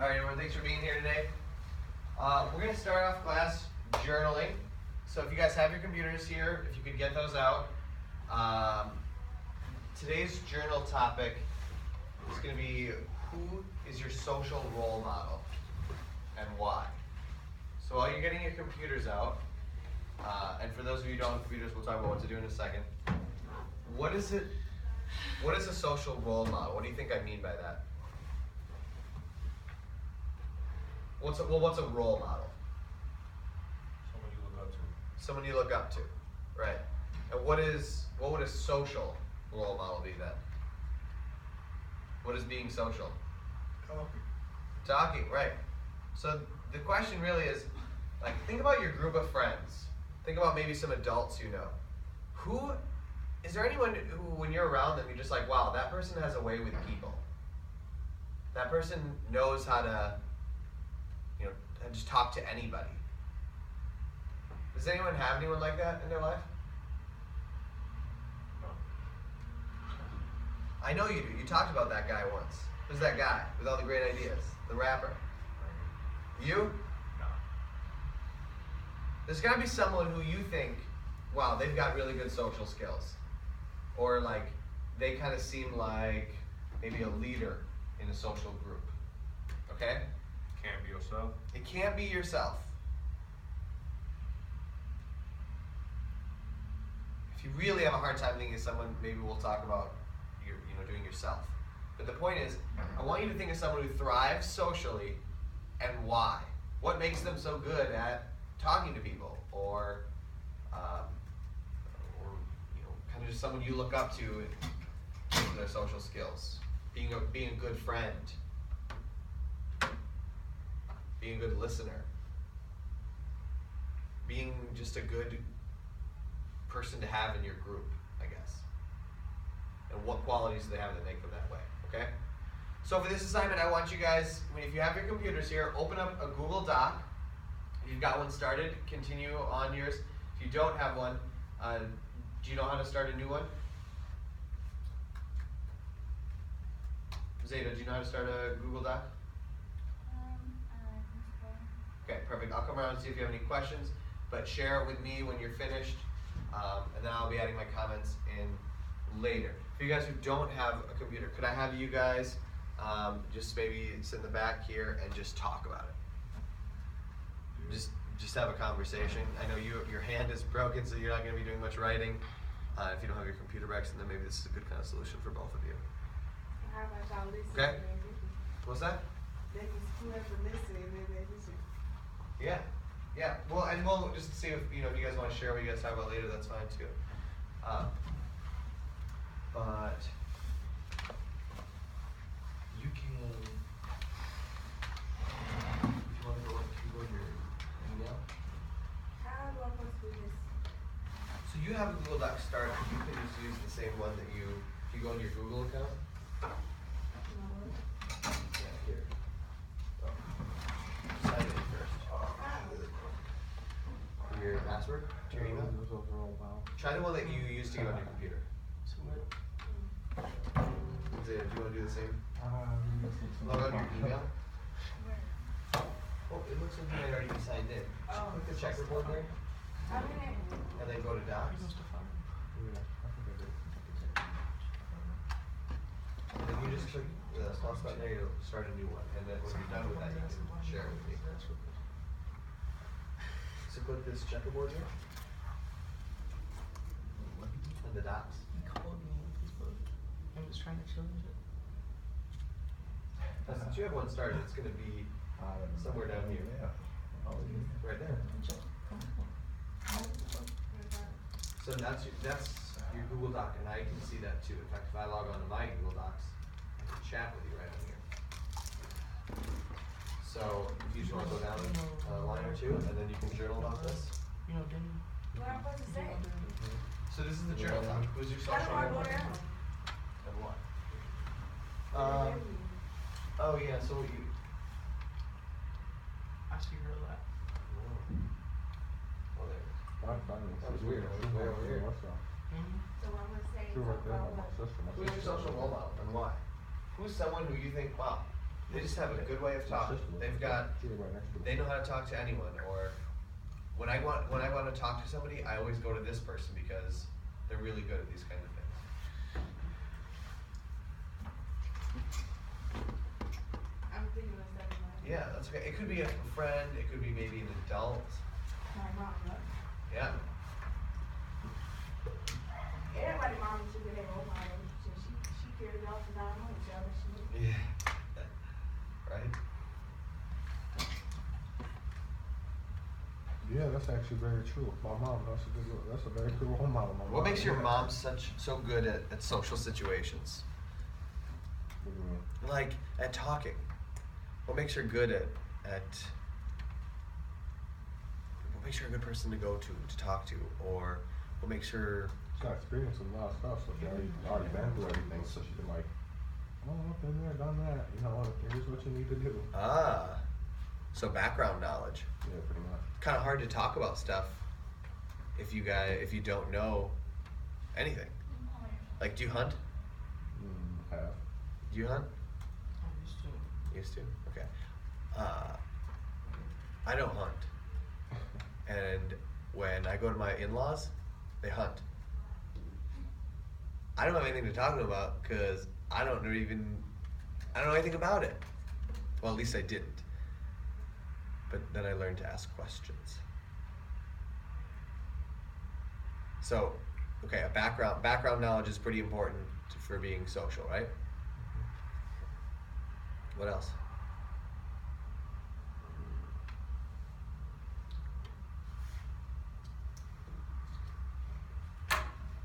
All right, everyone, thanks for being here today. We're going to start off class journaling. So if you guys have your computers here, if you could get those out. Today's journal topic is going to be who is your social role model and why. So while you're getting your computers out, and for those of you who don't have computers, we'll talk about what to do in a second. What is a social role model? What do you think I mean by that? What's a role model? Someone you look up to. Someone you look up to, right? And what would a social role model be then? What is being social? Talking, right? So the question really is, like, think about your group of friends. Think about maybe some adults you know. Is there anyone who, when you're around them, you're just like, wow, that person has a way with people. That person knows how to, just talk to anybody. Does anyone have anyone like that in their life? No. I know you do. You talked about that guy once. Who's that guy with all the great ideas? The rapper. You? No. There's got to be someone who you think, wow, they've got really good social skills. Or like, they kind of seem like maybe a leader in a social group. Okay? Can't be yourself. It can't be yourself. If you really have a hard time thinking of someone, maybe we'll talk about doing yourself. But the point is, I want you to think of someone who thrives socially and why. What makes them so good at talking to people, or kind of just someone you look up to in their social skills. Being a good friend. Being a good listener. Being just a good person to have in your group, I guess. And what qualities do they have that make them that way, okay? So for this assignment, I want you guys, if you have your computers here, open up a Google Doc. If you've got one started, continue on yours. If you don't have one, do you know how to start a new one? Zeta, do you know how to start a Google Doc? Okay, perfect. I'll come around and see if you have any questions, but share it with me when you're finished, and then I'll be adding my comments in later. For you guys who don't have a computer, could I have you guys just maybe sit in the back here and just talk about it? Just have a conversation. I know your hand is broken, so you're not going to be doing much writing. If you don't have your computer back, then maybe this is a good kind of solution for both of you. How about y'all listen? Okay. What's that? They can split up and listen, and then they listen. Yeah. Well, and we'll just see if you guys want to share what you guys talk about later. That's fine too. But you can. If you want to go to your email. How do I post this? So you have a Google Doc start. You can just use the same one that if you go into your Google account. Yeah, here. Oh. Sign in first. Your password to your email. Try the one that you used to get on your computer. Zeta, do you want to do the same? Log on to your email. Oh, it looks like you might already be signed in. Oh. Click the checkerboard there, I'm in it. and then go to Docs. And then you just click the plus button there, you'll start a new one. And then when you're done with that, you can share it with me. So click this checkerboard here. And the dots. He called me on Facebook. I was trying to show him it. Since you have one started, it's going to be somewhere down here. Right there. So that's your Google Doc, and I can see that too. In fact, if I log on to my Google Docs, I can chat with you right on here. So if you just want to go down a line or two, and then you can journal about this. Didn't What am I supposed to say? So this is the journal doc. Who's your How social do I role go model? down? And what? Oh yeah, so what you. I see her that. Oh, there it is. That was weird. It was way over here. So I'm gonna say Two right there on my what? system. Who's your social role model and why? Who's someone who you think, wow, They just have a good way of talking. They've got, they know how to talk to anyone. Or when I want to talk to somebody, I always go to this person because they're really good at these kinds of things. I'm thinking of something like Yeah, that's okay. It could be a friend. It could be maybe an adult. my mom, right? Yeah. Everybody mom should be their role model. She carried off and down on each other. She Yeah. Right? Yeah, that's actually very true. My mom, that's a very good role model. My What mom. makes your mom so good at social situations? What do you mean? Like at talking. What makes her good at what makes her a good person to go to talk to? Or what makes her She's got experience with a lot of stuff, so she already been through everything, so she can like, oh, I've been there, done that. You know, here's what you need to do. so background knowledge. Yeah, pretty much. Kind of hard to talk about stuff if you don't know anything. Like, do you hunt? Have. Do you hunt? I used to. Used to? Okay. I don't hunt. And when I go to my in-laws, they hunt. I don't have anything to talk to them about because I don't know anything about it. Well, at least I didn't. But then I learned to ask questions. So, okay, a background knowledge is pretty important for being social, right? What else?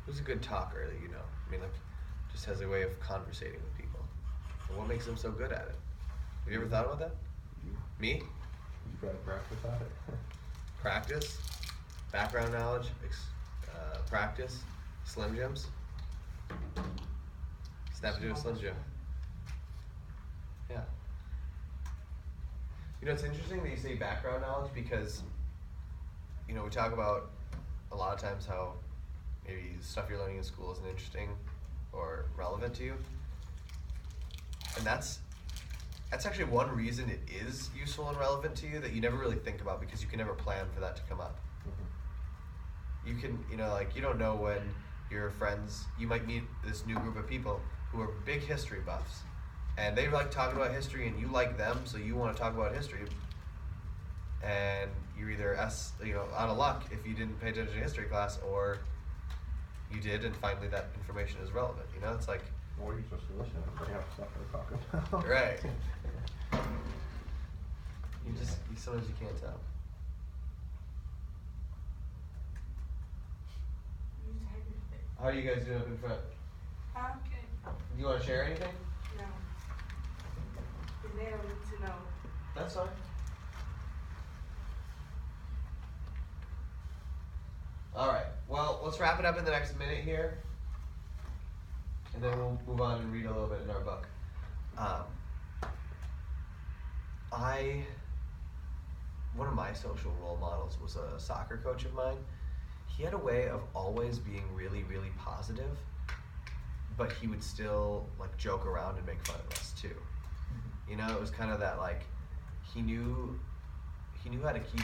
Who's a good talker that you know? I mean, like, just has a way of conversating with people. And what makes them so good at it? Have you ever thought about that? You, Me? you gotta practice at it. Practice, background knowledge, practice, Slim Jims. Snap into a Slim Jim. Yeah. You know, it's interesting that you say background knowledge because, you know, we talk about a lot of times how maybe stuff you're learning in school isn't interesting or relevant to you. And that's actually one reason it is useful and relevant to you that you never really think about because you can never plan for that to come up. You can, you know, like, you don't know when your friends, you might meet this new group of people who are big history buffs. And they like talking about history and you like them, so you want to talk about history. And you're either out of luck if you didn't pay attention to history class, or you did and finally that information is relevant. You know, it's like, Or you just listen and bring up stuff they're talking about. right. Sometimes you can't tell. You just had to- How are you guys doing up in front? Huh? Do you want to share anything? No. And they don't need to know. That's fine. Alright, well, let's wrap it up in the next minute here. And then we'll move on and read a little bit in our book. One of my social role models was a soccer coach of mine. He had a way of always being really, really positive, but he would still like joke around and make fun of us too. You know, it was kind of that like, he knew how to keep,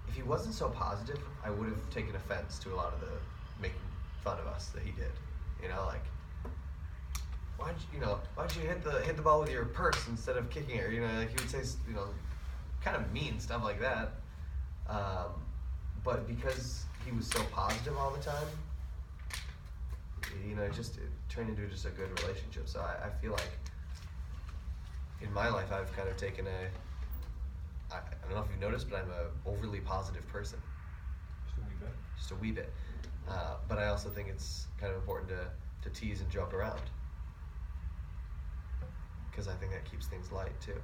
if he wasn't so positive, I would have taken offense to a lot of the making fun of us that he did. You know, like, why'd you hit the ball with your purse instead of kicking it? You know, like he would say, you know, kind of mean stuff like that. But because he was so positive all the time, you know, it turned into just a good relationship. So I feel like in my life I've kind of taken I don't know if you've noticed, but I'm a overly positive person. Just a wee bit. But I also think it's kind of important to tease and joke around. Because I think that keeps things light too.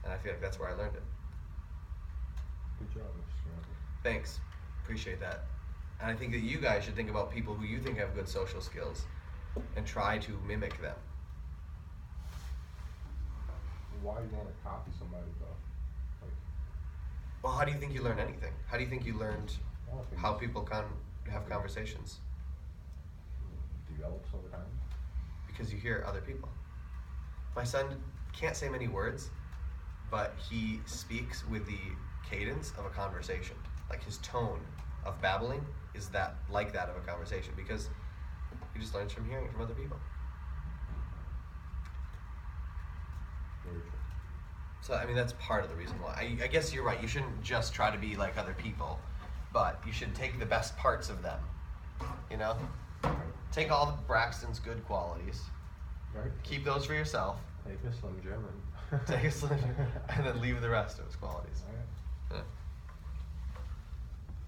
And I feel like that's where I learned it. Good job, Mr. Randall. Thanks. Appreciate that. And I think that you guys should think about people who you think have good social skills and try to mimic them. Why do you want to copy somebody though? Like, Well, how do you think you learn anything? How do you think you learned I don't think how it's- people have conversations? develops over time. Because you hear other people. My son can't say many words, but he speaks with the cadence of a conversation. Like his tone of babbling is that like that of a conversation because he just learns from hearing it from other people. Very true. So I mean that's part of the reason why. I guess you're right. You shouldn't just try to be like other people, but you should take the best parts of them. You know, take all of Braxton's good qualities, Right? keep those for yourself, Take a Slim Jim and take a Slim, and then leave the rest of his qualities. Alright. Yeah.